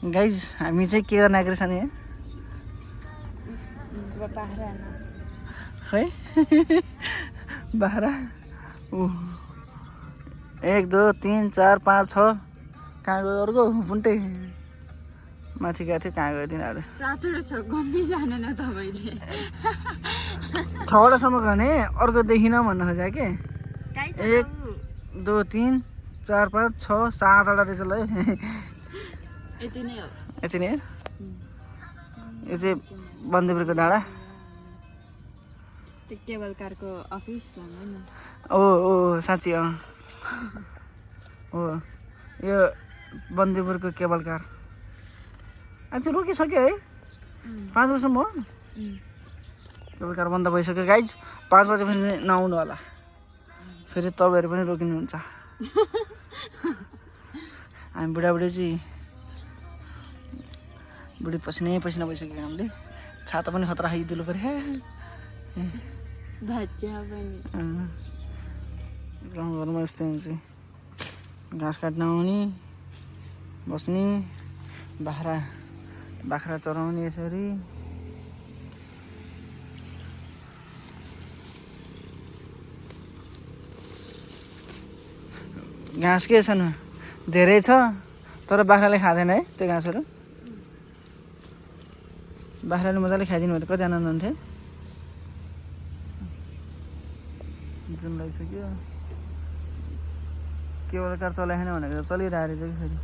guys हामी चाहिँ के गर्न आएको रहेछ नि है बाह्र 1 2 3 4 5 6 कहाँ गयो अर्को पुन्टे माथि गएको थियो कहाँ गयो तिनीहरू 7वटा छ गन्दै जानेन तपाईले 6वटासम्म गर्ने अर्को देखिन भन्न खोजेँ के 1 2 3 4 5 6 7वटा रहेछ ल यति नै हो यति नै यो चाहिँ बन्दीपुरको डाँडा त्यो केबल कारको अफिस भन्छ नि ओ साँच्ची हो यो बन्दीपुरको केबल कार आज रोकिसक्यो है 5 बजीसम्म हो केबल कार बन्द भइसक्यो गाइज 5 बजेपछि नआउनु होला फेरि तपाईँहरू पनि रोकिनुहुन्छ हामी बुढाबुढी चाहिँ बुढी पसिनै पसिना भइसक्यो हामीले छाता पनि खतरा खाइदिनु पर्यो गाउँघरमा यस्तै हुन्छ घाँस काट्न आउने बस्ने बाख्रा चराउने यसरी घाँस के छन् धेरै छ तर बाख्राले खाँदैन है त्यो घाँसहरू बाख्राले मजाले खाइदिनु भने कतिजना जान्थे जुन लगाइसक्यो केवल कार चलाएन भनेको चलिरहेको रहेछ कि फेरि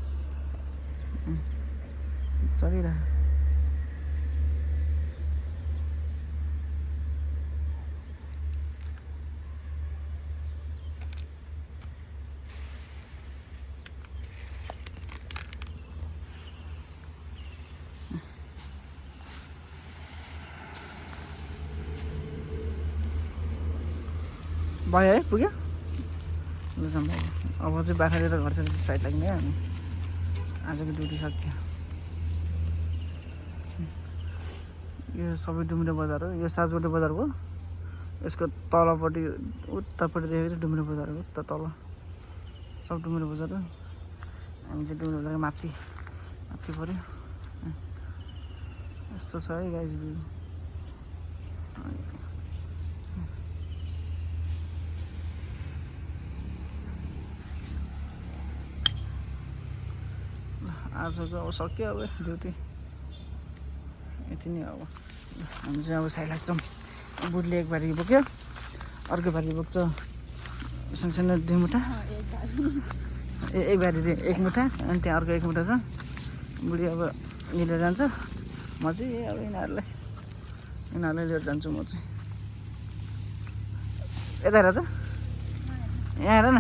चलिरह भयो है पुग्यो अब चाहिँ बाख्राले त घरतिर साइड लाग्ने हामी आजको ड्युटी सक्यो यो सबै डुम्रे बजार हो यो साजगोटे बजार हो यसको तलपट्टि उत्तरपट्टि देखेको चाहिँ डुम्रे बजार हो उता तल सब डुम्रे बजार हो हामी चाहिँ डुम्रे बजारको माथि पऱ्यो यस्तो छ है गाइस भ्यू आजको अब सक्यो अब ड्युटी यति नै अब हामी चाहिँ अब साइड लाग्छौँ बुढले एक बारी बोक्यो अर्को बारी बोक्छ सँगसँगै 2 मुठा एक बारी 1 मुठा अनि त्यहाँ अर्को 1 मुठा छ बुढी अब लिएर जान्छ म चाहिँ अब यिनीहरूलाई लिएर जान्छु म चाहिँ यता हेर त यहाँ हेर न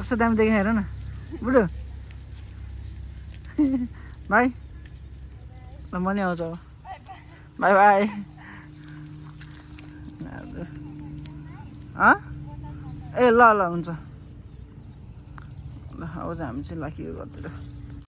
कस्तो दामी देखियो हेर न बुढो बाई ल म नि आउँछु अब बाई बाई ए ल हुन्छ ल अब चाहिँ हामी चाहिँ लाखियो घरतिर